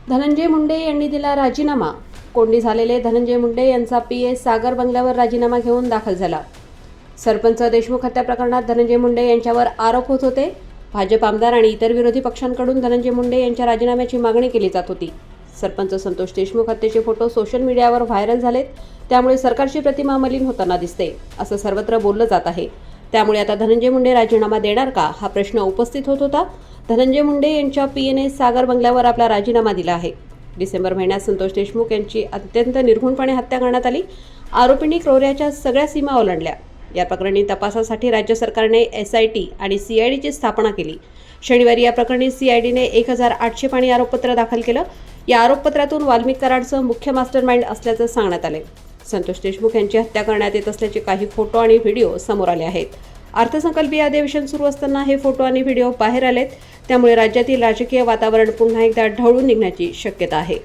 धनंजय मुंडे यांनी दिला राजीनामा. कोंडी झालेले धनंजय मुंडे यांचा पीए सागर बंगल्यावर राजीनामा घेऊन दाखल झाला. सरपंच देशमुख हत्या प्रकरणात धनंजय मुंडे यांच्यावर आरोप होत होते. भाजप आमदार आणि इतर विरोधी पक्षांकडून धनंजय मुंडे यांच्या राजीनाम्याची मागणी केली जात होती. सरपंच संतोष देशमुख हत्येचे फोटो सोशल मीडियावर व्हायरल झालेत. त्यामुळे सरकारची प्रतिमा मलिन होताना दिसते असं सर्वत्र बोललं जात आहे. त्यामुळे आता धनंजय मुंडे राजीनामा देणार का हा प्रश्न उपस्थित होत होता. धनंजय मुंडे यांच्या पीएने सागर बंगल्यावर आपला राजीनामा दिला आहे. डिसेंबर महिन्यात संतोष देशमुख यांची अत्यंत निर्घृणपणे हत्या करण्यात आली. आरोपींनी क्रोऱ्याच्या सगळ्या सीमा ओलांडल्या. या प्रकरणी तपासासाठी राज्य सरकारने SIT आणि CIDची स्थापना केली. शनिवारी या प्रकरणी CIDने 1800 आरोपपत्र दाखल केलं. या आरोपपत्रातून वाल्मिक कराडचं मुख्य मास्टरमाइंड असल्याचं सांगण्यात आले. संतोष देशमुख यांची हत्या करण्यात येत असल्याचे काही फोटो आणि व्हिडिओ समोर आले आहेत. अर्थसंकल्पीय अधिवेशन सुरू असताना हे फोटो आणि व्हिडिओ बाहेर आलेत. त्यामुळे राज्यातील राजकीय वातावरण पुन्हा एकदा ढवळून निघण्याची शक्यता आहे.